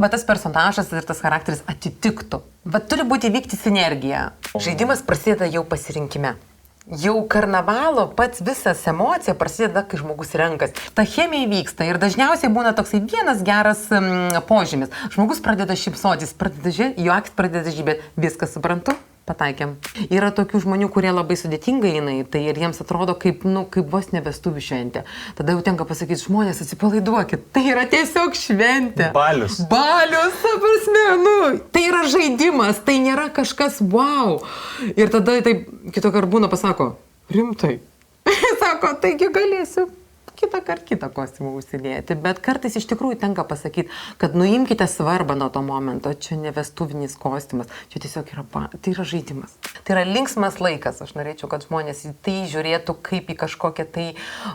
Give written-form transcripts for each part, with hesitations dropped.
Bet tas personažas ir tas charakteris atitiktų. Bet turi vykti sinergija. Žaidimas prasideda jau pasirinkime. Jau karnavalo pats visas emocija prasideda, kai žmogus renkas. Ta chemija vyksta ir dažniausiai būna toksai vienas geras požymis. Žmogus pradeda šypsotis, jo akis pradeda žybėti. Viską suprantu? Pataikėm. Yra tokių žmonių, kurie labai sudėtingai eina į tai ir jiems atrodo kaip vos ne vestuvių šventė. Tada jau tenka pasakyti, žmonės atsipalaiduokit, tai yra tiesiog šventė. Balius. Balius, ta prasme, tai yra žaidimas, tai nėra kažkas wow. Ir tada taip kitą kartą būna pasako, rimtai. Sako, taigi galėsiu kitą kostiumą užsidėti, bet kartais iš tikrųjų tenka pasakyti, kad nuimkite svarbą nuo to momento, čia ne vestuvinis kostiumas, čia tiesiog tai yra žaidimas. Tai yra linksmas laikas, aš norėčiau, kad žmonės į tai žiūrėtų kaip į kažkokią tai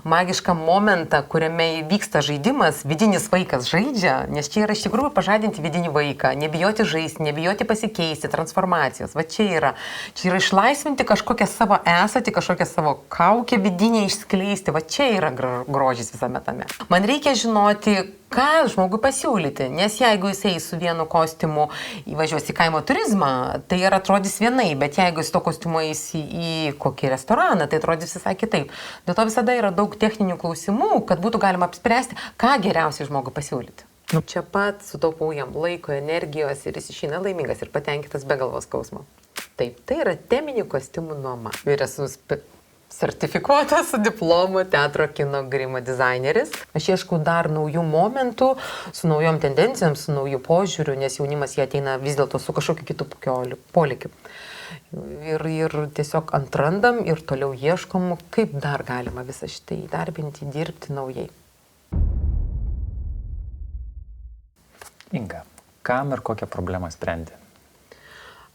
magišką momentą, kuriame vyksta žaidimas, vidinis vaikas žaidžia, nes čia yra iš tikrųjų pažadinti vidinį vaiką, nebijoti žaisti, nebijoti pasikeisti, transformacijos, va čia yra išlaisvinti kažkokią savo esatį, kažkokią savo kaukę vidinę išskleisti, va čia yra grožis visame tame. Man reikia žinoti, ką žmogui pasiūlyti, nes jeigu jisai su vienu kostiumu įvažiuos į kaimo turizmą, tai ir atrodys vienai, bet jeigu jis to kostiumo eis į kokį restoraną, tai atrodys visai kitaip. Dėl to visada yra daug techninių klausimų, kad būtų galima apspręsti, ką geriausiai žmogui pasiūlyti. Čia pat sutaupau jam laiko, energijos ir jis išeina laimingas ir patenkintas be galvos skausmo. Taip, tai yra teminių kostiumų nuoma. Ir esu sertifikuotas su diplomu teatro kino grimo dizaineris. Aš ieškau dar naujų momentų, su naujom tendencijom, su naujų požiūriu, nes jaunimas jie ateina vis dėlto su kažkokiu kitu polikiu. Ir tiesiog atrandam ir toliau ieškom, kaip dar galima visą šitą įdarbinti, dirbti naujai. Inga, kam ir kokią problemą sprendi?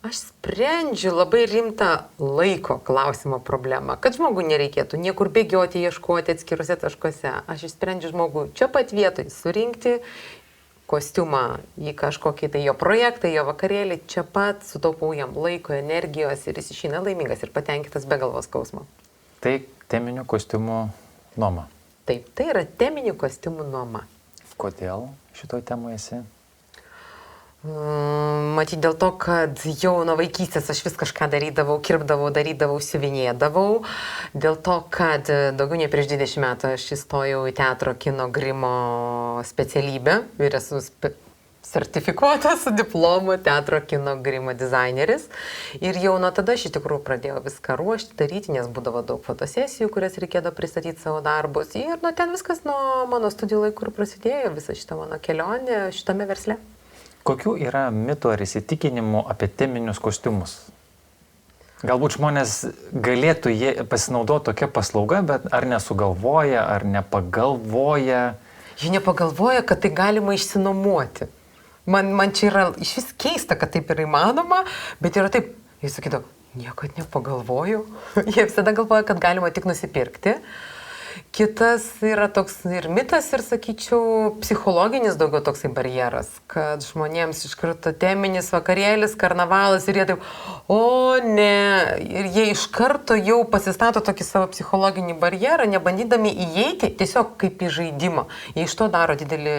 Aš sprendžiu labai rimtą laiko klausimo problemą, kad žmogui nereikėtų niekur bėgioti, ieškoti atskiruose taškuose. Aš išsprendžiu žmogui čia pat vietoj surinkti kostiumą į kažkokį tai jo projektą, jo vakarėlį, čia pat sutaupau jam laiko, energijos ir jis išeina laimingas ir patenkintas be galvos skausmo. Tai teminių kostiumų nuoma. Taip, tai yra teminių kostiumų nuoma. Kodėl šitoj temoje esi? Matyt, dėl to, kad jau nuo vaikystės aš vis kažką darydavau, siuvinėdavau. Dėl to, kad daugiau nei prieš 20 metų aš įstojau į teatro kino grimo specialybę ir esu sertifikuotas su diplomu teatro kino grimo dizaineris. Ir jau nuo tada aš iš tikrųjų pradėjau viską ruošti, daryti, nes būdavo daug fotosesijų, kurias reikėdavo pristatyti savo darbus. Ir nuo ten viskas nuo mano studijų laikų ir prasidėjo, visa šita mano kelionė šitame versle. Kokių yra mitų ar įsitikinimų apie teminius kostiumus? Galbūt žmonės galėtų pasinaudoti tokią paslaugą, bet ar nesugalvoja, ar nepagalvoja? Jie nepagalvoja, kad tai galima išsinuomoti. Man čia yra iš vis keista, kad taip yra įmanoma, bet yra taip, jie sakydavo, niekad nepagalvoju. Jie visada galvoja, kad galima tik nusipirkti. Kitas yra toks ir mitas, ir sakyčiau, psichologinis daugiau toksai barjeras, kad žmonėms iš karto teminis vakarėlis, karnavalas ir jie taip, o ne, ir jie iš karto jau pasistato tokį savo psichologinį barjerą, nebandydami įeiti tiesiog kaip į žaidimą. Jie iš to daro didelį,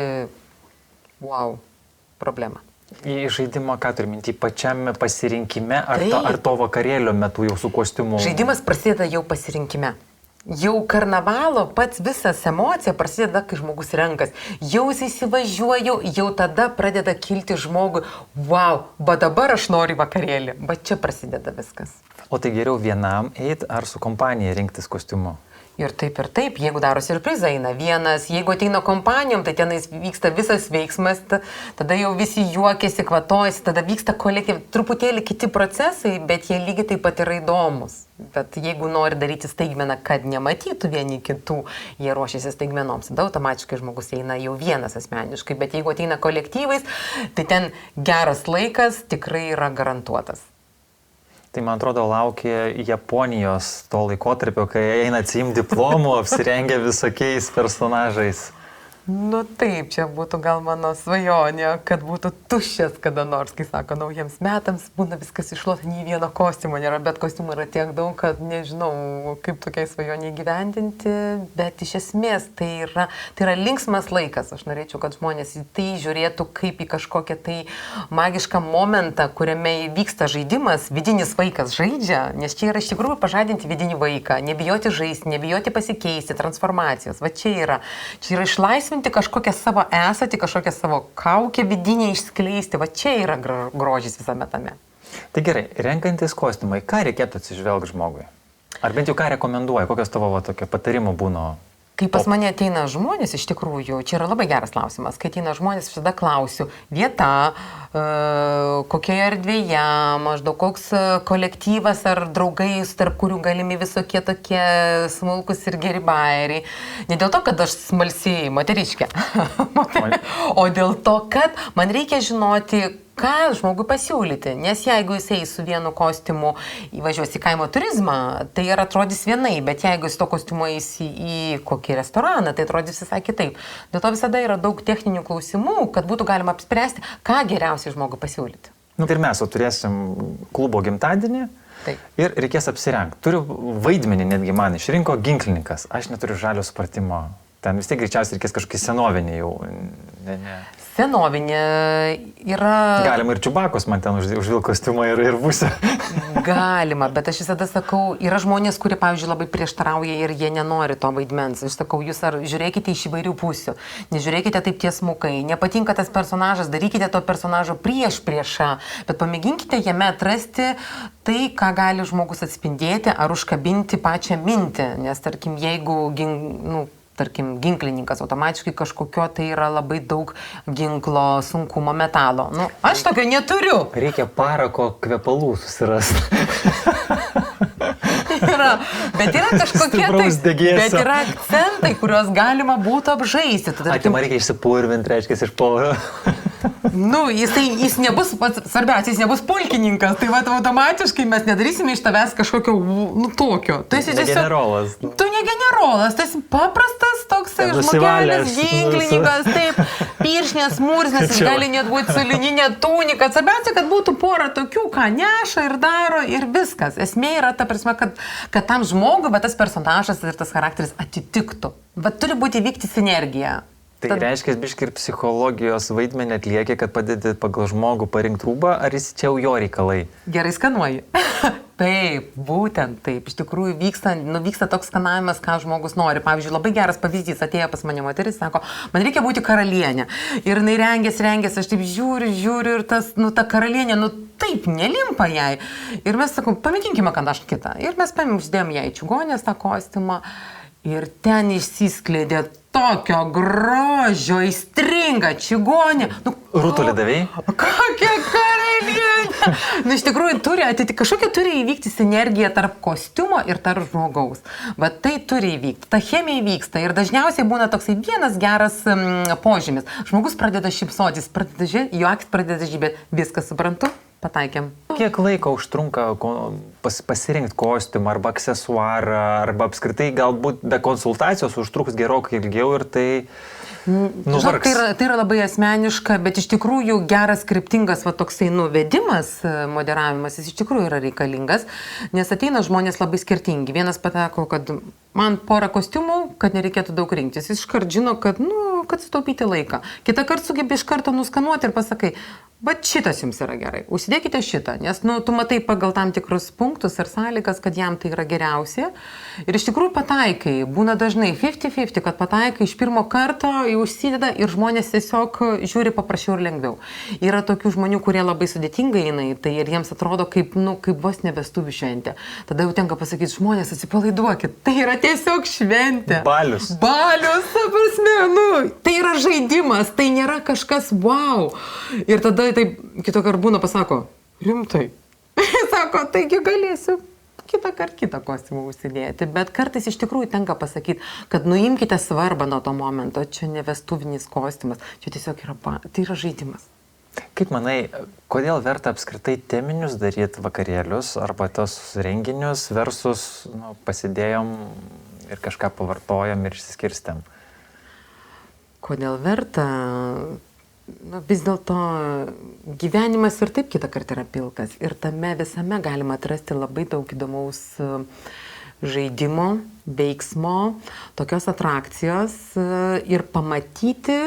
problemą. Į žaidimą ką turi minti? Pačiame pasirinkime ar to vakarėlio metu jau su kostiumu? Žaidimas prasideda jau pasirinkime. Jau karnavalo pats visas emocija prasideda, kai žmogus renkas. Jau jis įsivažiuoja, jau tada pradeda kilti žmogui, bet dabar aš noriu vakarėlį. Bet čia prasideda viskas. O tai geriau vienam eiti ar su kompanija rinktis kostiumu? Ir taip, jeigu daro siurprizą, eina vienas, jeigu ateina kompanijom, tai tenais vyksta visas veiksmas, tada jau visi juokiasi, kvatojasi, tada vyksta truputėlį kiti procesai, bet jie lygiai taip pat yra įdomus. Bet jeigu nori daryti staigmeną, kad nematytų vieni kitų, jie ruošiasi staigmenoms, tada automatiškai žmogus eina jau vienas asmeniškai, bet jeigu ateina kolektyvais, tai ten geras laikas tikrai yra garantuotas. Tai man atrodo laukia Japonijos to laikotarpio, kai eina atsiimti diplomų, apsirengę visokiais personažais. Nu taip, čia būtų gal mano svajonė, kad būtų tuščias kada nors, kai sako, naujiems metams būna viskas iššluota, nei vieno kostiumo nėra, bet kostiumų yra tiek daug, kad nežinau, kaip tokiai svajonė įgyvendinti, bet iš esmės tai yra linksmas laikas. Aš norėčiau, kad žmonės į tai žiūrėtų kaip į kažkokią tai magišką momentą, kuriame vyksta žaidimas, vidinis vaikas žaidžia, nes čia yra iš tikrųjų pažadinti vidinį vaiką, nebijoti žaisti, nebijoti pasikeisti, transformacijos. Va čia yra išlaisvinti kažkokią savo esatį, kažkokią savo kaukę vidinę išskleisti. Va čia yra grožis visame tame. Tai gerai, renkantis kostiumai, ką reikėtų atsižvelgti žmogui? Ar bent jau ką rekomenduoja, kokios tavo tokio patarimų būna? Kai pas mane ateina žmonės, iš tikrųjų, čia yra labai geras klausimas, kai ateina žmonės, visada klausiu, vieta, kokioje erdvėje, maždaug koks kolektyvas ar draugai, tarp kurių galimi visokie tokie smulkus ir geri bairiai. Ne dėl to, kad aš smalsiai moteriškė, o dėl to, kad man reikia žinoti, ką žmogui pasiūlyti, nes jeigu jisai su vienu kostiumu įvažiuos į kaimo turizmą, tai ir atrodys vienai, bet jeigu jis to kostiumo eis į kokį restoraną, tai atrodys visai kitaip. Dėl to visada yra daug techninių klausimų, kad būtų galima apspręsti, ką geriausiai žmogui pasiūlyti. Ir mes turėsim klubo gimtadienį. Taip. Ir reikės apsirengti. Turiu vaidmenį, netgi man išrinko ginklininkas. Aš neturiu žalio supratimo. Ten vis tiek greičiausiai reikės kažkokį senovinį jau. Ne. Senovinė yra... Galima ir Čiubakos man ten užvilk kostiumą ir būsiu. Galima, bet aš visada sakau, yra žmonės, kurie, pavyzdžiui, labai prieštarauja ir jie nenori to vaidmens. Aš sakau, jūs ar žiūrėkite iš įvairių pusių, nežiūrėkite taip tiesmukai, nepatinka tas personažas, darykite to personažo priešą, bet pamėginkite jame atrasti tai, ką gali žmogus atspindėti ar užkabinti pačią mintį, nes tarkim, jeigu ginklininkas, automatiškai kažkokio tai yra labai daug ginklo, sunkumo, metalo. Aš tokio neturiu. Reikia parako kvepalų susirasti. Bet yra kažkokie bet yra akcentai, kuriuos galima būtų apžaisti. Man reikia išsipurvinti, reiškia, iš polo. Jis nebus, svarbiausia, jis nebus pulkininkas, tai automatiškai mes nedarysime iš tavęs kažkokio, tokio. Tu esi generolas. Tu ne generolas, tu esi paprastas toksai žmogelis, ginklininkas, taip, piršnės, mursnės, jis gali net būti su lininė tunika. Svarbiausia, kad būtų pora tokių, ką neša ir daro ir viskas. Esmė yra ta prasme, kad tam žmogui, bet tas personažas ir tas charakteris atitiktų. Bet turi būti vykti sinergija. Tai reiškia, biškai ir psichologijos vaidmenį atlieki, kad padedi pagal žmogų parinkti rūbą, ar jis čia jau jo reikalai? Gerai skanuoji. Taip, būtent taip. Iš tikrųjų vyksta toks skanavimas, ką žmogus nori. Pavyzdžiui, labai geras pavyzdys, atėjo pas mane moteris, sako, man reikia būti karalienė. Ir jinai rengėsi, aš taip žiūriu ir ta karalienė, taip, nelimpa jai. Ir mes sakom, pamėginkime ką nors kitą. Ir mes uždėjom jai čigonės tą kostiumą. Ir ten išsiskleidė tokio grožio, aistringa čigonė. Rutulį davėjai? Kokia karalienė! Iš tikrųjų, kažkokia turi įvykti sinergija tarp kostiumo ir tarp žmogaus. Bet tai turi įvykti. Ta chemija įvyksta ir dažniausiai būna toksai vienas geras požymis. Žmogus pradeda šypsotis, jo akis pradeda žibėti. Viską suprantu? Pataikėm. Kiek laiko užtrunka pasirinkti kostiumą arba aksesuarą, arba apskritai galbūt be konsultacijos užtruks gerokai ilgiau ir tai nuvargs? Tai yra labai asmeniška, bet iš tikrųjų geras, kryptingas toksai vedimas, moderavimas, jis iš tikrųjų yra reikalingas, nes ateina žmonės labai skirtingi. Vienas pateko, kad man porą kostiumų, kad nereikėtų daug rinktis. Jis iškart žino, kad sutaupyti laiką. Kitą kartą sugebi iš karto nuskanuoti ir pasakai, bet šitas jums yra gerai, užsidėkite šitą, nes tu matai pagal tam tikrus punktus ir sąlygas, kad jam tai yra geriausia. Ir iš tikrųjų pataikai, būna dažnai 50-50, kad pataikai iš pirmo karto užsideda ir žmonės tiesiog žiūri paprasčiau ir lengviau. Yra tokių žmonių, kurie labai sudėtingai eina į tai ir jiems atrodo kaip vos ne vestuvių šventė. Tada jau tenka pasakyti, žmonės atsipalaiduokit, tai yra tiesiog šventė. Balius, ta prasme, tai yra žaidimas, tai nėra kažkas wow. Ir tada taip kitą kartą būna pasako, rimtai. Sako, taigi galėsiu kitą kostiumą užsidėti. Bet kartais iš tikrųjų tenka pasakyti, kad nuimkite svarbą nuo to momento. Čia ne vestuvinis kostiumas, čia tiesiog yra žaidimas. Kaip manai, kodėl verta apskritai teminius daryti vakarėlius arba tos renginius versus nu, pasidėjom ir kažką pavartojom ir išsiskirstėm? Kodėl verta? Nu, vis dėlto gyvenimas ir taip kitą kartą yra pilkas. Ir tame visame galima atrasti labai daug įdomaus žaidimo, veiksmo, tokios atrakcijos ir pamatyti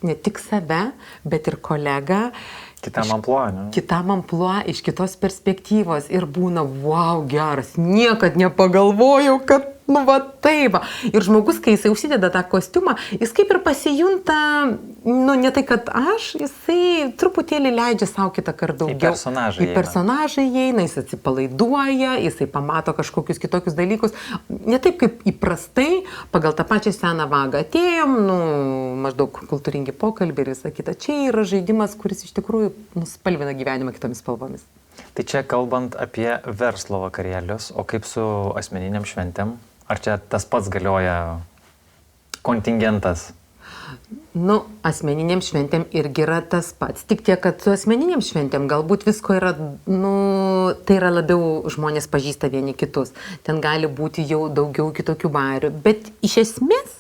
ne tik save, bet ir kolegą. Kitam amplua, ne? Kitam amplua iš kitos perspektyvos ir būna, wow, geras, niekad nepagalvojau, kad, nu, va taip. Ir žmogus, kai jisai užsideda tą kostiumą, jis kaip ir pasijunta, nu, ne tai, kad jisai truputėlį leidžia savo kitą kartą daugiau. Į personažą įeina, jis atsipalaiduoja, jisai pamato kažkokius kitokius dalykus. Ne taip, kaip įprastai, pagal tą pačią seną vagą atėjom, nu, maždaug kultūringi pokalbį ir visą kitą. Čia yra žaidimas, kuris iš tikrųjų nuspalvina gyvenimą kitomis spalvomis. Tai čia kalbant apie verslo vakarėlius, o kaip su asmeniniam šventėm? Ar čia tas pats galioja kontingentas? Nu, asmeniniam šventėm irgi yra tas pats. Tik tiek, kad su asmeniniam šventėm galbūt visko yra, nu, tai yra labiau žmonės pažįsta vieni kitus. Ten gali būti jau daugiau kitokių barių, bet iš esmės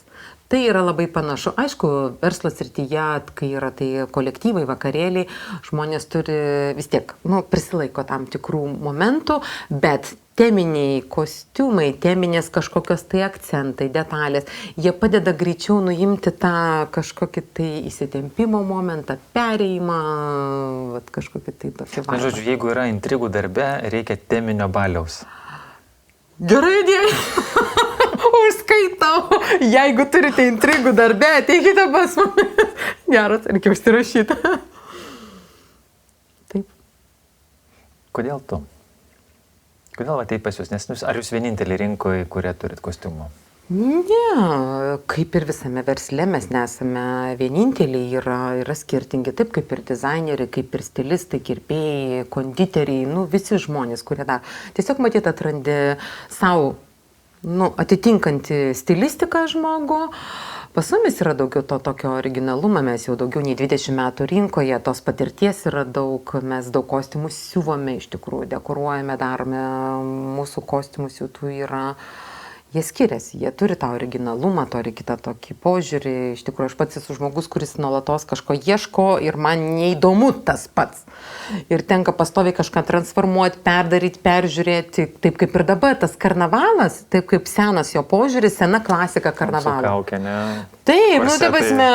tai yra labai panašu. Aišku, verslo srityje, kai yra tai kolektyvai, vakarėliai, žmonės turi vis tiek, nu, prisilaiko tam tikrų momentų, bet teminiai kostiumai, teminės kažkokios tai akcentai, detalės, jie padeda greičiau nuimti tą kažkokį tai įsitempimo momentą, perėjimą, kažkokį tai tokį vaizdą. Žodžiu, jeigu yra intrigų darbe, reikia teminio baliaus. Gerai idėja. Užskaitau. Jeigu turite intrigų darbe, ateikite pas mumis. Geras, reikia užsirašyti. Taip. Kodėl tu? Kodėl atei pas jūs? Nes ar jūs vienintelį rinkoje, kurie turit kostiumų? Ne, kaip ir visame versle mes nesame vieninteliai, yra skirtingi, taip kaip ir dizaineriai, kaip ir stilistai, kirpėjai, konditeriai, nu visi žmonės, kurie dar. Tiesiog matyt atrandi savo, nu, atitinkantį stilistiką žmogų. Pas mumis yra daugiau to tokio originalumo, mes jau daugiau nei 20 metų rinkoje, tos patirties yra daug, mes daug kostiumų siuvome iš tikrųjų, dekoruojame, darome, mūsų kostiumus jau tų yra. Jie skiriasi, jie turi tą originalumą, turi kitą tokį požiūrį. Iš tikrųjų, aš pats esu žmogus, kuris nuolatos kažko ieško ir man neįdomu tas pats. Ir tenka pastoviai kažką transformuoti, perdaryti, peržiūrėti, taip kaip ir dabar. Tas karnavalas, taip kaip senas jo požiūris, sena klasika karnavalo. Kaukė, ne? Taip, nu, taip pasme,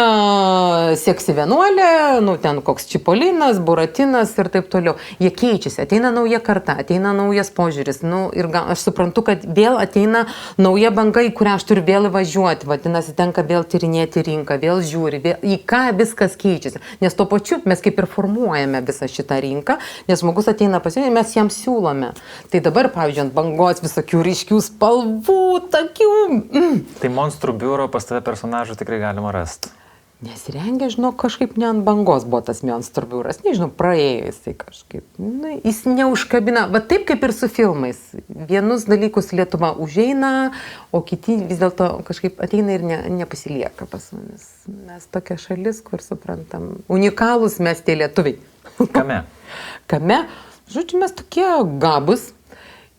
seksi vienuolė, nu, ten koks Čipolinas, Buratinas ir taip toliau. Jie keičiasi, ateina nauja karta, ateina naujas požiūris. Nu, ir aš suprantu, kad vėl ateina nauja banga, į kurią aš turiu vėl važiuoti, vadinasi, tenka vėl tyrinėti rinką, vėl žiūri, vėl, į ką viskas keičiasi. Nes tuo pačiu mes kaip ir formuojame visą šitą rinką, nes žmogus ateina pas ją ir mes jam siūlome. Tai dabar, pavyzdžiui, ant bangos visokių ryškių spalvų, tokių. Tai monstrų biuro pas tave personažų tikrai galima rasti. Nesirengia, žinau, kažkaip ne ant bangos buvo tas monstrų biuras, nežinau, praėjo jisai kažkaip. Nu, jis neužkabina, va taip kaip ir su filmais. Vienus dalykus Lietuva užeina, o kiti vis dėlto kažkaip ateina ir nepasilieka pas mumis. Mes tokia šalis, kur suprantam, unikalūs mes tie lietuviai. Kame? Kame? Žodžiu, mes tokie gabus,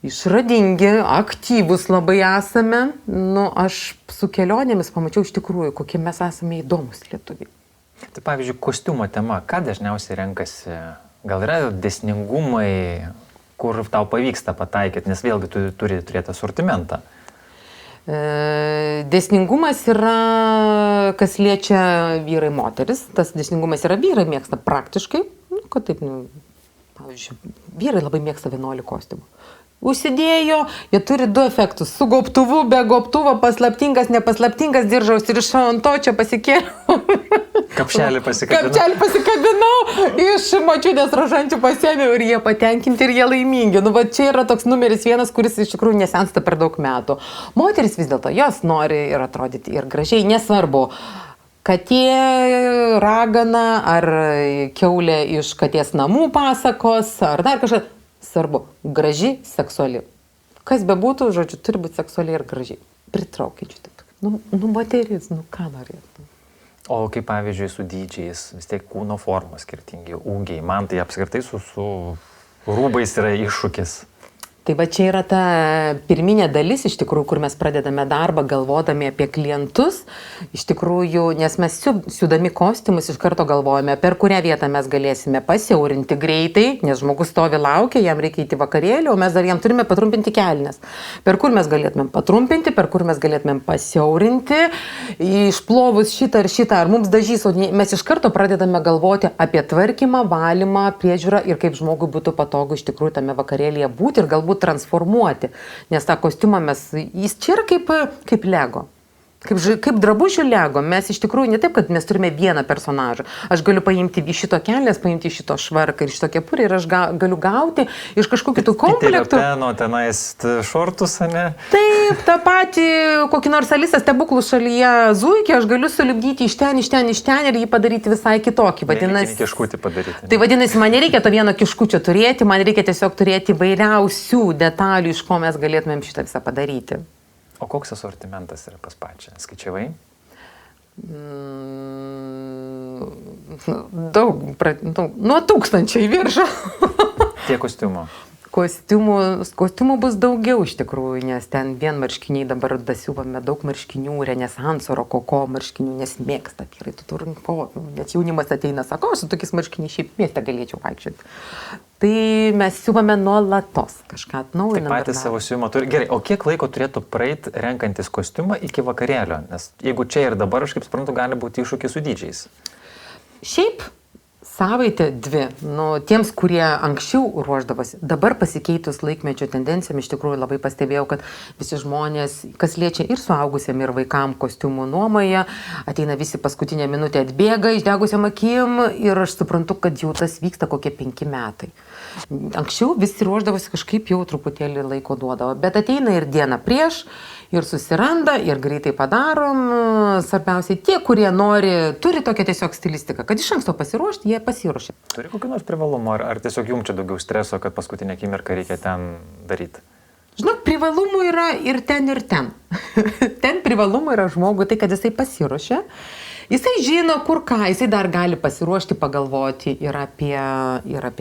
išradingi, aktyvus labai esame. Nu, aš su kelionėmis pamačiau iš tikrųjų, kokie mes esame įdomus lietuviai. Tai pavyzdžiui, kostiumo tema, ką dažniausiai renkasi? Gal yra dėsningumai, kur tau pavyksta pataikyti, nes vėlgi tu turi turėti asortimentą. Dėsningumas yra, kas liečia vyrai moteris. Tas dėsningumas yra vyrai mėgsta praktiškai. Nu, kad taip, nu, pavyzdžiui, vyrai labai mėgsta vienuolių kostiumų. Užsidėjo, jie turi du efektus. Su gobtuvu, be gobtuvo, paslaptingas, nepaslaptingas, diržaus ir iš ant to čia pasikėliau. Kapšelį pasikabinau. Kapšelį pasikabinau, iš močiutės rožančių pasėmiau ir jie patenkinti ir jie laimingi. Nu, va čia yra toks numeris 1, kuris iš tikrųjų nesensta per daug metų. Moteris vis dėlto, jos nori ir atrodyti ir gražiai, nesvarbu. Katė, ragana ar kiaulė iš katės namų pasakos ar dar kažkas. Svarbu, graži, seksuali. Kas bebūtų, žodžiu, turi būti seksualiai ir gražiai. Pritraukiančiai. Nu, moteris, nu ką norėtų. O kaip pavyzdžiui su dydžiais, vis tiek kūno formos skirtingi, ūgiai. Man tai apskritai su rūbais yra iššūkis. Tai va čia yra ta pirminė dalis, iš tikrųjų, kur mes pradedame darbą galvodami apie klientus. Iš tikrųjų, nes mes siūdami kostiumus iš karto galvojame, per kurią vietą mes galėsime pasiaurinti greitai, nes žmogus stovi laukia, jam reikia įti vakarėlį, o mes dar jam turime patrumpinti kelnes. Per kur mes galėtumėm patrumpinti, per kur mes galėtumėm pasiaurinti, išplovus šitą ar šitą, ar mums dažys, o mes iš karto pradedame galvoti apie tvarkymą, valymą, priežiūrą ir kaip žmogui būtų patogu iš tikrųjų tame vakarėlyje būti ir galbūt transformuoti, nes tą kostiumą jis čia yra kaip Lego. Kaip drabužių Lego, mes iš tikrųjų ne taip, kad mes turime vieną personažą. Aš galiu paimti iš šito kelnes, paimti iš šito švarką ir iš šito kepurį ir aš galiu gauti iš kažkokių kitų komplektų. Peno tenais šortus, ne? Taip, tą patį kokį nors Alisą stebuklų šalyje zuikį aš galiu sulipdyti iš ten ir jį padaryti visai kitokį. Vadinasi, kiškutį padaryti. Tai vadinasi, man nereikia to vieno kiškučio turėti, man reikia tiesiog turėti vairiausių detalių, iš ko mes galėtumėm šitą visą padaryti. O koks asortimentas yra pas pačią? Skaičiavai? Daug, nuo 1000 į viršų. Tiek kostiumų? Kostiumų bus daugiau iš tikrųjų, nes ten vien marškiniai dabar dasiuvame daug marškinių, renesanso, rokoko marškinių, nes mėgsta vyrai, tu turinko, net jaunimas ateina, sako, aš su tokiais marškiniais šiaip mieste galėčiau vaikščioti. Tai mes siuvame nuolatos, kažką atnaujiname. Tai patys savo siuvimo turi. Gerai, o kiek laiko turėtų praeiti renkantis kostiumą iki vakarėlio? Nes jeigu čia ir dabar, aš kaip suprantu, gali būti iššūkis su dydžiais. Šiaip savaitė 2, tiems, kurie anksčiau ruoždavosi, dabar pasikeitus laikmečio tendencijom, iš tikrųjų labai pastebėjau, kad visi žmonės, kas liečia ir suaugusiem, ir vaikam kostiumų nuomoje, ateina visi paskutinę minutę atbėga, išdegusiam akim ir aš suprantu, kad jau tas vyksta kokie 5 metai. Anksčiau visi ruoždavosi kažkaip jau truputėlį laiko duodavo, bet ateina ir dieną prieš, ir susiranda, ir greitai padarom. Svarbiausiai tie, kurie turi tokią tiesiog stilistiką, kad iš anksto pasiruošti, jie pasiruošia. Turi kokį nors privalumą, ar tiesiog jums čia daugiau streso, kad paskutinę akimirką reikia ten daryti? Žinok, privalumų yra ir ten, ir ten. Ten privalumų yra žmogui tai, kad jisai pasiruošia. Jisai žino, kur ką, jisai dar gali pasiruošti, pagalvoti ir apie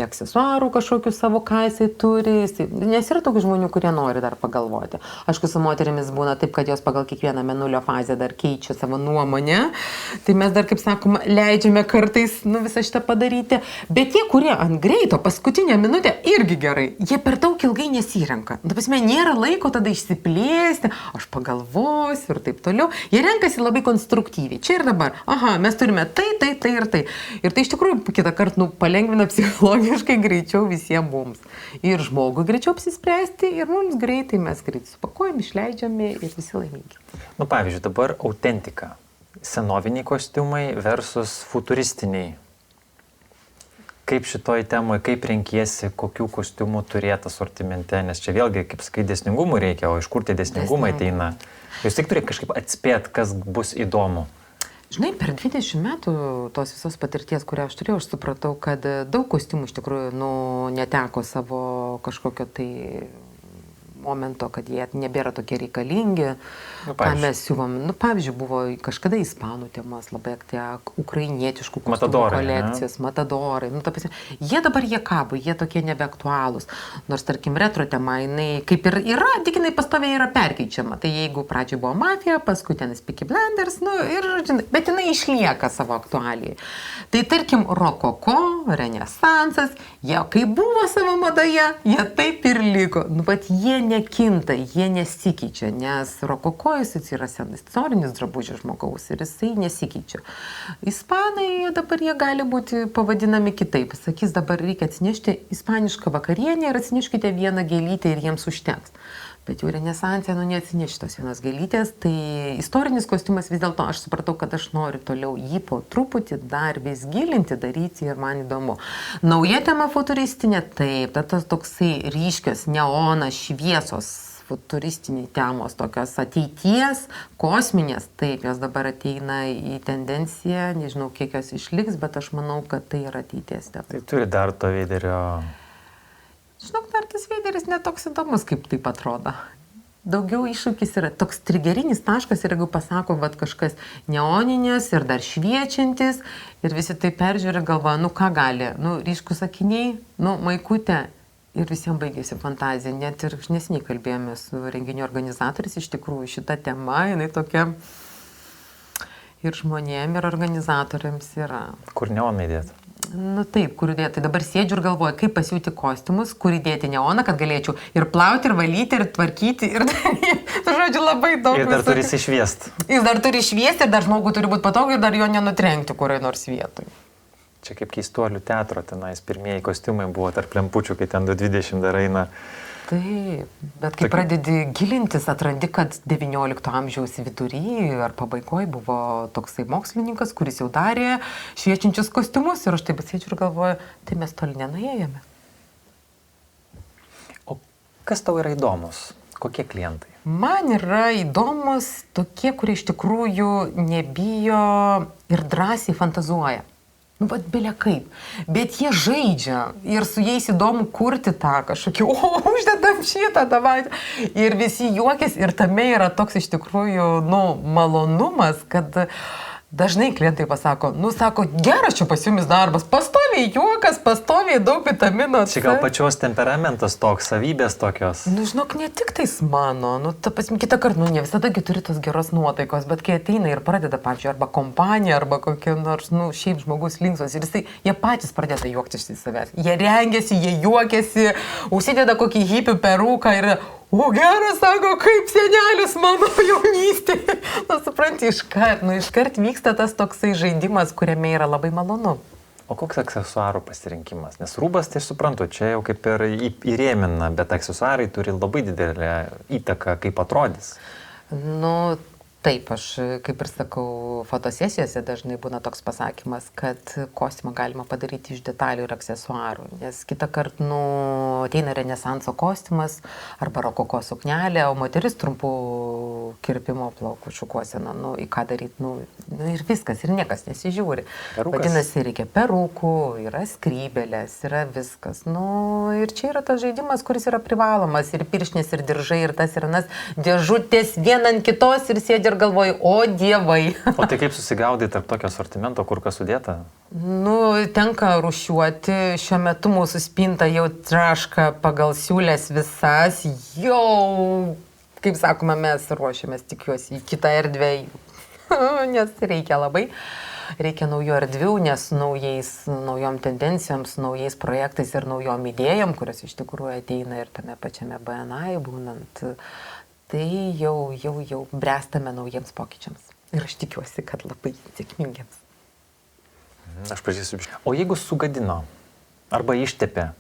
aksesuarų kažkokių savo, ką jisai turi. Nes yra tokių žmonių, kurie nori dar pagalvoti. Aišku, su moterimis būna taip, kad jos pagal kiekvieną mėnulio fazę dar keičia savo nuomonę. Tai mes dar, kaip sakoma, leidžiame kartais visą šitą padaryti. Bet tie, kurie ant greito, paskutinę minutę irgi gerai, jie per daug ilgai nesirenka. Prasme, nėra laiko tada išsiplėsti, aš pagalvosiu ir taip toliau. Jie renkasi labai konstruktyviai. Čia ir dabar. Aha, mes turime tai ir tai. Ir tai iš tikrųjų kitą kartą palengvina psichologiškai greičiau visiems mums. Ir žmogui greičiau apsispręsti, ir mums greitai mes greitai supakuojam, išleidžiame ir visi laimingi. Pavyzdžiui, dabar autentika. Senoviniai kostiumai versus futuristiniai. Kaip šitoj temoje, kaip renkiesi, kokių kostiumų turėti asortimente, nes čia vėlgi, kaip sakai, dėsningumų reikia, o iš kur tie dėsningumai ateina? Jūs tik turi kažkaip atspėti, kas bus įdomu. Žinai, per 20 metų tos visos patirties, kurią aš turėjau, aš supratau, kad daug kostiumų iš tikrųjų neteko savo kažkokio tai momento, kad jie nebėra tokie reikalingi, ką mes siuvom. Pavyzdžiui, buvo kažkada ispanų temas, labai ukrainietiškų kostiumų kolekcijos, matadorai. Jie dabar kabo, jie tokie nebeaktualūs. Nors, tarkim, retro tema, jinai kaip ir yra, tik jinai pastoviai yra perkeičiama. Tai jeigu pradžioje buvo mafija, paskui ten Peaky Blinders, bet jinai išlieka savo aktualiai. Tai tarkim, rokoko, renesansas, jie kaip buvo savo madoje, jie taip ir liko. Bet jie nekinta, jie nesikeičia, nes rokoko jis yra istorinis drabužis žmogaus ir jisai nesikeičia. Ispanai dabar jie gali būti pavadinami kitaip. Sakys, dabar reikia atsinešti ispanišką vakarienę ir atsineškite vieną gėlytę ir jiems užteks. Bet jau renesanse, neatsinešti tos vienos gėlytės, tai istorinis kostiumas vis dėlto aš supratau, kad aš noriu toliau jį po truputį dar vis gilinti, daryti ir man įdomu. Nauja tema futuristinė, taip, tas toksai ryškios, neonas, šviesos, futuristiniai temos, tokios ateities, kosminės, taip, jos dabar ateina į tendenciją, nežinau, kiek jos išliks, bet aš manau, kad tai yra ateities tema. Tai turi dar to Veiderio. Žinok, dar tas Veideris netoks įdomus, kaip taip atrodo. Daugiau iššūkis yra toks trigerinis taškas ir jeigu pasako, kažkas neoninės ir dar šviečiantis ir visi tai peržiūri galvoja, ką gali, ryškus akiniai, maikutė Ir visiems baigėsi fantazija, net ir nesiniai kalbėjome su renginio organizatoriais, iš tikrųjų šita tema, jinai tokia ir žmonėm, ir organizatoriams yra. Kur neoną įdėti? Nu taip, kur įdėti. Tai dabar sėdžiu ir galvoju, kaip pasiūti kostiumus, kur įdėti neoną, kad galėčiau ir plauti, ir valyti, ir tvarkyti, ir daryti. Tai žodžiu, labai daug. Ir dar turi išviesti. Jis dar turi išviesti, ir dar žmogui turi būti patogu, ir dar jo nenutrenkti kuriai nors vietoj. Čia kaip keistuolių teatro, tenais pirmieji kostiumai buvo tarp lempučių, kai ten 20 dar eina. Taip, bet kai pradedi gilintis, atrandi, kad XIX amžiaus vidury ar pabaigoje buvo toksai mokslininkas, kuris jau darė šviečiančius kostiumus ir aš taip sėdžiu ir galvoju, tai mes toli nenuėjome. O kas tau yra įdomus? Kokie klientai? Man yra įdomus tokie, kurie iš tikrųjų nebijo ir drąsiai fantazuoja. Nu, bet belia kaip. Bet jie žaidžia ir su jais įdomu kurti tą kažkokį, uždedam šitą, davai. Ir visi juokės ir tame yra toks iš tikrųjų, malonumas, kad dažnai klientai pasako, sako, geras čia pas jumis darbas, pastoviai juokas, pastoviai daug vitamino C. Čia gal pačios temperamentas toks, savybės tokios. Žinok, ne tik tais mano, ta prasme, kitą kartą, ne visadagi turi tos geros nuotaikos, bet kai ateina ir pradeda, pavyzdžiui, arba kompanija, arba kokia nors, šiaip žmogus linksmas ir jie patys pradeda juoktis iš savęs. Jie rengiasi, jie juokiasi, užsideda kokį hipių peruką ir o geras, sako, kaip senelis mano jaunystėje. Supranti, iškart vyksta tas toksai žaidimas, kuriame yra labai malonu. O koks aksesuarų pasirinkimas? Nes rūbas, tai suprantu, čia jau kaip ir įrėmina, bet aksesuarai turi labai didelę įtaką, kaip atrodys. Taip, aš kaip ir sakau, fotosesijose dažnai būna toks pasakymas, kad kostiumą galima padaryti iš detalių ir aksesuarų. Nes kitą kartą, ateina renesanso kostiumas arba rokoko suknelė, o moteris trumpų kirpimo plaukų šukuosena. Į ką daryti? Ir viskas, ir niekas nesižiūri. Perukas. Vadinasi, reikia perukų, yra skrybelės, yra viskas. Ir čia yra tas žaidimas, kuris yra privalomas. Ir pirštinės, ir diržai, ir tas, ir anas. Dėžutės viena ant kitos ir sėdi ir galvoju, o dievai. O tai kaip susigaudai tarp tokio asortimento, kur kas sudėta? Tenka rūšiuoti. Šiuo metu mūsų spinta jau traška pagal siūlės visas. Jau, kaip sakoma, mes ruošiamės, tikiuosi, į kitą erdvę, nes reikia labai. Reikia naujų erdvių, nes naujom tendencijoms, naujais projektais ir naujom idėjom, kurios iš tikrųjų ateina ir tame pačiame BNI būnant. Tai jau bręstame naujiems pokyčiams. Ir aš tikiuosi, kad labai sėkmingiems. Aš pažįstu. O jeigu sugadino arba ištepė,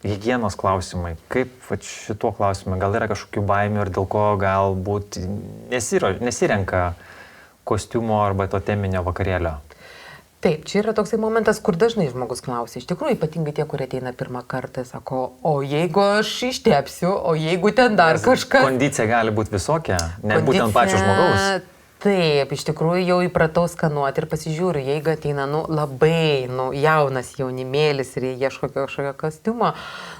higienos klausimai, kaip šituo klausimu, gal yra kažkokių baimių ir dėl ko galbūt nesirenka kostiumo arba to teminio vakarėlio? Taip, čia yra toksai momentas, kur dažnai žmogus klausia. Iš tikrųjų, ypatingai tie, kurie ateina pirmą kartą, sako, o jeigu aš ištepsiu, o jeigu ten dar kažkas... Kondicija gali būti visokia, ne būtent pačio žmogaus. Taip, iš tikrųjų jau įpratau skanuoti ir pasižiūriu, jeigu ateina labai jaunas jaunimėlis ir jie ieško kažkokio kostiumo,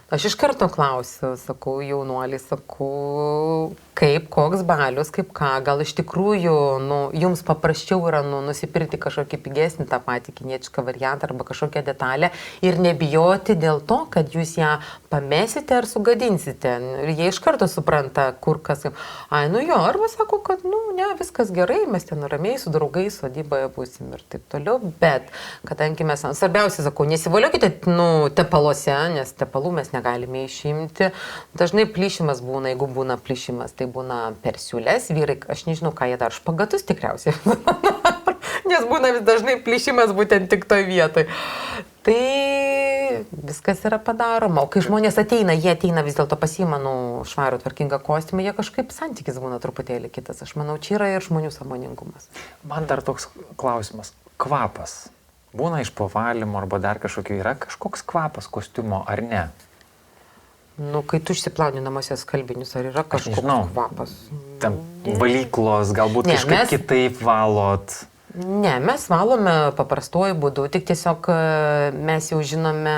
aš iš karto klausiu, sakau, jaunuolį, sakau, kaip, koks balius, kaip ką, gal iš tikrųjų jums paprasčiau yra nusipirkti kažkokį pigesnį tą patį kinietišką variantą arba kažkokią detalę ir nebijoti dėl to, kad jūs ją pamesite ar sugadinsite. Ir jie iš karto supranta, kur kas, arba sako, kad ne, viskas gerai, mes ten ramiai su draugais sodyboje būsim ir taip toliau, bet kadangi mes, svarbiausia, sakau, nesivoliokite tepaluose, nes tepalų mes negalime išimti. Dažnai plyšimas būna, jeigu būna plyšimas, tai būna per siūles, vyrai, aš nežinau, ką jie dar, špagatus tikriausiai, nes būna vis dažnai plyšimas būtent tik toj vietoj. Tai viskas yra padaroma. O kai žmonės ateina, jie ateina vis dėlto pasiima švarų tvarkingą kostiumą, jie kažkaip santykis būna truputėlį kitas. Aš manau, čia yra ir žmonių sąmoningumas. Man dar toks klausimas. Kvapas. Būna iš pavalymo arba dar kažkokio, yra kažkoks kvapas kostiumo ar ne? Kai tu išsiplauni namuose skalbinius, ar yra kažkoks kvapas? Ten valyklos, galbūt kažkaip kitaip valot. Ne, mes valome paprastuoju būdu, tik tiesiog mes jau žinome,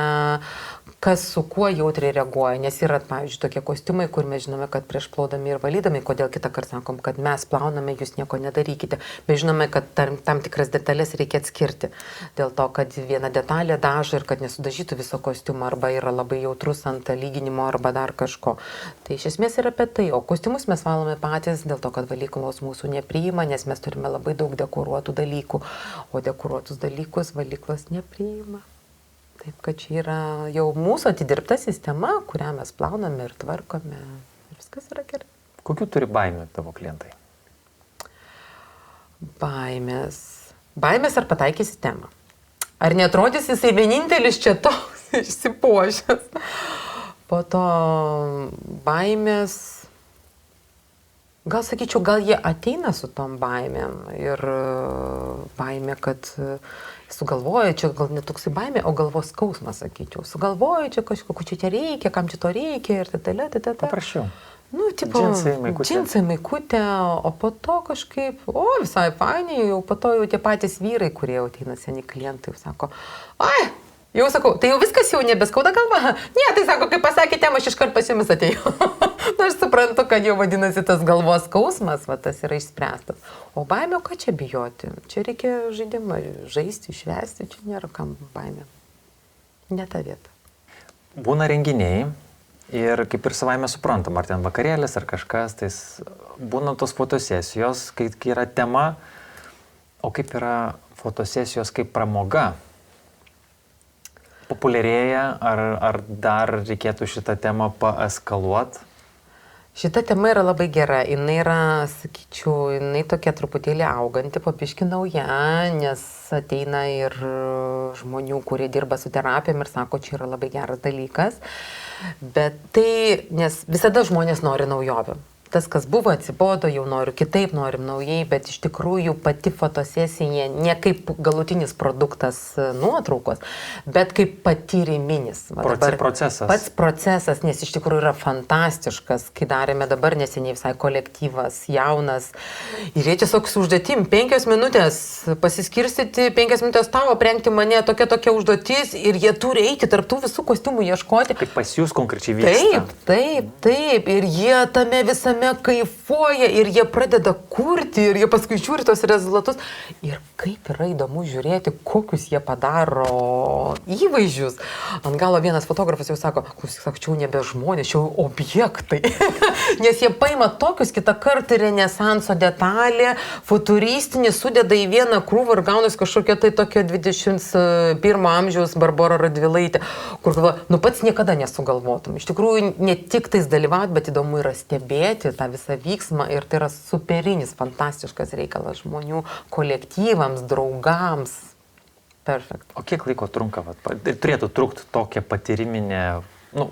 kas su kuo jautriai reaguoja, nes yra, pavyzdžiui, tokie kostiumai, kur mes žinome, kad prieš plaudami ir valydami, kodėl kitą kartą sakom, kad mes plauname, jūs nieko nedarykite, bet žinome, kad tam tikras detalės reikia atskirti, dėl to, kad viena detalė dažo ir kad nesudažytų viso kostiumo, arba yra labai jautrus ant lyginimo, arba dar kažko. Tai iš esmės yra apie tai, o kostiumus mes valome patys, dėl to, kad valyklos mūsų nepriima, nes mes turime labai daug dekoruotų dalykų, o dekoruotus dalykus valyklos nepriima. Taip, kad čia yra jau mūsų atidirbta sistema, kurią mes plauname ir tvarkome. Viskas yra gerai. Kokių turi baimių tavo klientai? Baimės. Baimės ar pataikys į temą. Ar netrodys jisai vienintelis čia toks išsipuošęs. Po to baimės. Gal sakyčiau, gal jie ateina su tom baimėm. Ir baimė, kad sugalvoja, čia gal netoksai baimė, o galvos skausmas, sakyčiau. Sugalvoja, čia kažkokiu čia reikia, kam čia to reikia ir tada. Paprašiau. Nu, tipo, džinsai, maikutė, o po to kažkaip, visai fainiai, jau po to jau tie patys vyrai, kurie jau ateina seni klientai, jau sako, jau sakau, tai jau viskas jau nebeskauda galva? Ne, tai sako, kai pasakė temą, aš iškart pas jumis atėjau. Na, aš suprantu, kad jau vadinasi tas galvos skausmas, va, tas yra išspręstas. O baimė, ką čia bijoti? Čia reikia žaidimą žaisti, švęsti, čia nėra kam baimė. Ne ta vieta. Būna renginiai ir kaip ir savaime suprantam, ar ten vakarėlis, ar kažkas, tai būna tos fotosesijos, kai yra tema, o kaip yra fotosesijos kaip pramoga? Populiarėja, ar dar reikėtų šitą temą paeskaluoti? Šita tema yra labai gera, jinai yra, sakyčiau, jinai tokia truputėlį auganti, papiški nauja, nes ateina ir žmonių, kurie dirba su terapijom ir sako, čia yra labai geras dalykas, bet tai, nes visada žmonės nori naujovių. Tas, kas buvo, atsibodo, jau noriu kitaip, norim naujai, bet iš tikrųjų pati fotosesija ne kaip galutinis produktas nuotraukos, bet kaip patyriminis. Procesas. Pats procesas, nes iš tikrųjų yra fantastiškas, kai darėme dabar neseniai visai kolektyvas, jaunas. Ir jie tiesiog su užduotim 5 minutės pasiskirstyti, 5 minutės tavo aprengti mane, tokia užduotis ir jie turi eiti tarptų visų kostiumų ieškoti. Kaip pas jūs konkrečiai vyksta. Taip. Ir jie tame visame kaifuoja ir jie pradeda kurti ir jie paskui žiūri tos rezultatus. Ir kaip yra įdomu žiūrėti, kokius jie padaro įvaizdžius. Ant galo vienas fotografas jau sako, čia nebe žmonės, čia objektai. Nes jie paima tokius kitą kartą renesanso detalę, futuristinį, sudeda į vieną krūvą ir gaunasi kažkokia tai tokia 21 amžiaus Barbora Radvilaitė, kur galvoja, pats niekada nesugalvotum. Iš tikrųjų, ne tik tais dalyvauti, bet įdomu yra stebėti tą visą vyksmą ir tai yra superinis, fantastiškas reikalas žmonių kolektyvams, draugams. Perfekt. O kiek laiko trunka? Turėtų trukti tokia patyriminė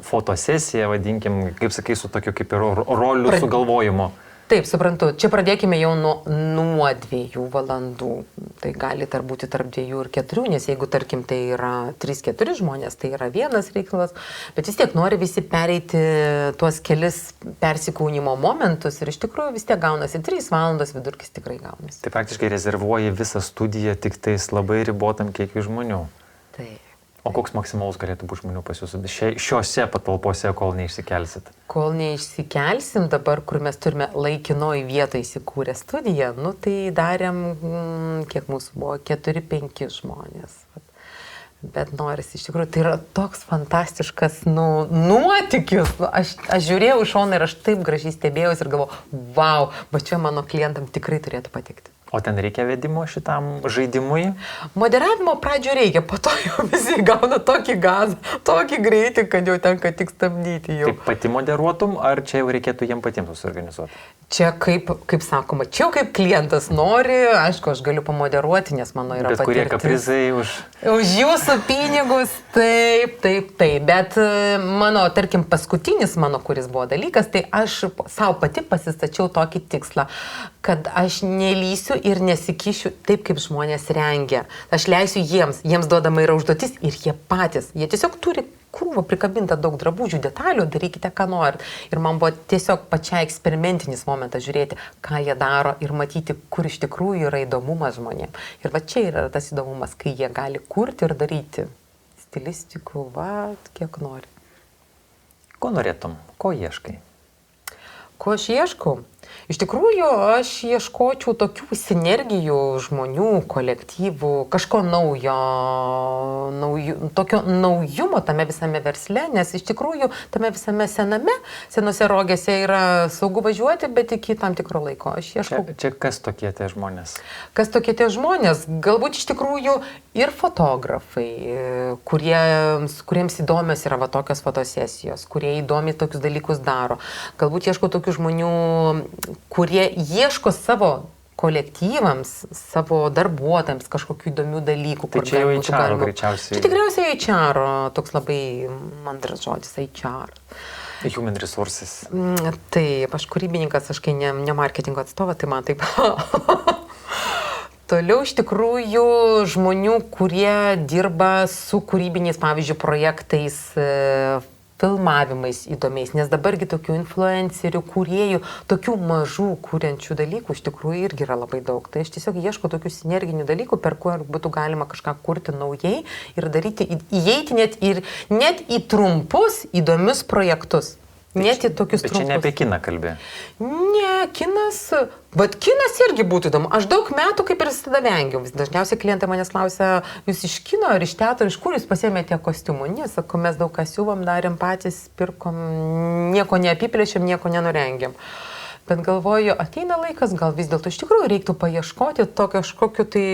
fotosesija, vadinkim, kaip sakai, su tokiu kaip ir rolių sugalvojimu. Taip, suprantu. Čia pradėkime jau nuo 2 valandų. Tai gali būti tarp 2 ir 4, nes jeigu, tarkim, tai yra 3-4 žmonės, tai yra vienas reikalas, bet vis tiek nori visi pereiti tuos kelis persikūnimo momentus ir iš tikrųjų vis tiek gaunasi 3 valandos vidurkis tikrai gaunasi. Tai praktiškai rezervuoji visą studiją tik tais labai ribotam kiekiui žmonių. Taip. O koks maksimalus galėtų būti žmonių pas jūs šiuose patalpose, kol neišsikelsit? Kol neišsikelsim dabar, kur mes turime laikinoj vietoje įsikūrę studiją, tai darėm, kiek mūsų buvo, 4-5 žmonės. Bet noris, iš tikrųjų, tai yra toks fantastiškas nuotykis. Aš žiūrėjau iš šono ir aš taip gražiai stebėjausi ir galvoju, wow, bet čia mano klientam tikrai turėtų patikti. O ten reikia vedimo šitam žaidimui? Moderavimo pradžio reikia, po to jau visi gauna tokį gazą, tokį greitį, kad jau tenka tik stabdyti jau. Taip pati moderuotum, ar čia jau reikėtų jiem patiems susiorganizuoti? Čia kaip sakoma, čia jau kaip klientas nori, aišku, aš galiu pamoderuoti, nes mano yra patirtis. Bet kurie kaprizai už jūsų pinigus, taip. Bet mano, tarkim, paskutinis mano, kuris buvo dalykas, tai aš savo pati pasistačiau tokį tikslą, kad aš nelysiu ir nesikišiu taip, kaip žmonės rengia. Aš leisiu jiems duodama yra užduotis ir jie patys. Jie tiesiog turi krūva prikabinta daug drabužių, detalių, darykite, ką norit. Ir man buvo tiesiog pačiai eksperimentinis momentas žiūrėti, ką jie daro ir matyti, kur iš tikrųjų yra įdomumas žmonėms. Ir va čia yra tas įdomumas, kai jie gali kurti ir daryti stilistikų, va, kiek nori. Ko norėtum? Ko ieškai? Ko aš ieškau? Iš tikrųjų, aš ieškočiau tokių sinergijų žmonių, kolektyvų, kažko naujo, tokio naujumo tame visame versle, nes iš tikrųjų tame visame senose rogėse yra saugu važiuoti, bet iki tam tikro laiko. Aš ieškau. Čia kas tokie tie žmonės? Kas tokie tie žmonės? Galbūt iš tikrųjų ir fotografai, kuriems įdomios yra va tokios fotosesijos, kurie įdomiai tokius dalykus daro. Galbūt ieškau tokių žmonių, kurie ieško savo kolektyvams, savo darbuotojams kažkokių įdomių dalykų. Tai čia jau HR greičiausiai. Čia tikriausiai HR, toks labai mandras žodis, HR. Human resources. Taip, aš kūrybininkas, aš kai ne marketingo atstovas, tai man taip. Toliau iš tikrųjų žmonių, kurie dirba su kūrybiniais, pavyzdžiui, projektais, filmavimais įdomiais, nes dabargi tokių influencerių, kūrėjų, tokių mažų kūrenčių dalykų iš tikrųjų irgi yra labai daug. Tai aš tiesiog ieškau tokių sinerginių dalykų, per kur būtų galima kažką kurti naujai ir daryti, įeiti net į trumpus, įdomius projektus. Net į tokius trumpus. Bet čia ne apie kiną kalbė. Ne, kinas irgi būtų įdomu. Aš daug metų kaip ir visada vengiau. Dažniausiai klientai manęs klausia, jūs iš kino ar iš teatro, iš kur jūs pasiėmėte kostiumų? Ne, sako, mes daug ką siūvom, darėm patys, pirkom, nieko neapiplėšėm, nieko nenurengėm. Bet galvoju, ateina laikas, gal vis dėlto iš tikrųjų reiktų paieškoti to kažkokiu tai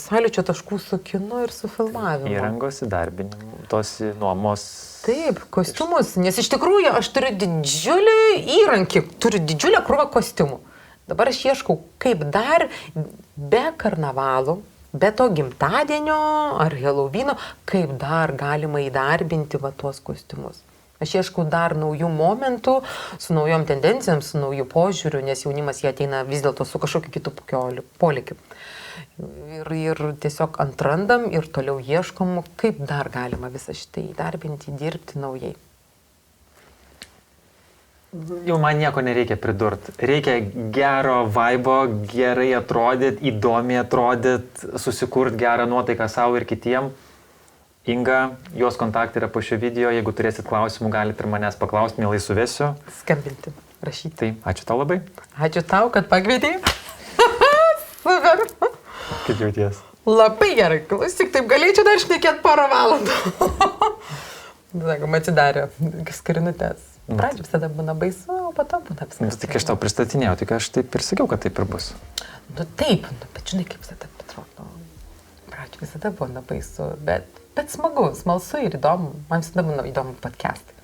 sąlyčio taškų su kinu ir su filmavimu. Įrangos įdarbinimu, tos nuomos. Taip, kostiumus, nes iš tikrųjų aš turiu didžiulį įrankį, turiu didžiulę krūvą kostiumų. Dabar aš ieškau, kaip dar be karnavalų, be to gimtadienio ar Helovyno, kaip dar galima įdarbinti va tuos kostiumus. Aš ieškau dar naujų momentų, su naujom tendencijom, su naujų požiūrių, nes jaunimas jie ateina vis dėlto su kažkokiu kitu polėkiu. Ir tiesiog atrandam ir toliau ieškom, kaip dar galima visą šitą įdarbinti, dirbti naujai. Jau man nieko nereikia pridurti. Reikia gero vaibo, gerai atrodyti, įdomiai atrodyti, susikurti gerą nuotaiką savo ir kitiem. Inga, jos kontaktai yra po šio video, jeigu turėsit klausimų, galite ir manęs paklausti, mielai suvesiu. Skambinti, rašyti. Tai ačiū tau labai. Ačiū tau, kad pakvietei. Super. Kaip jauties? Labai gerai, klausyk, taip galėčiau dar šnekėti porą valandų. Sakom, atsidarė skarinutės. Pradžių visada būna baisu, o po to būna viskas. Tik aš tau pristatinėjau, tik aš taip ir sakiau, kad taip ir bus. Nu taip, bet žinai, kaip visada atrodo. Pradžių visada būna baisu, bet smagu, smalsu ir įdomu. Man visada būna įdomu podcastai.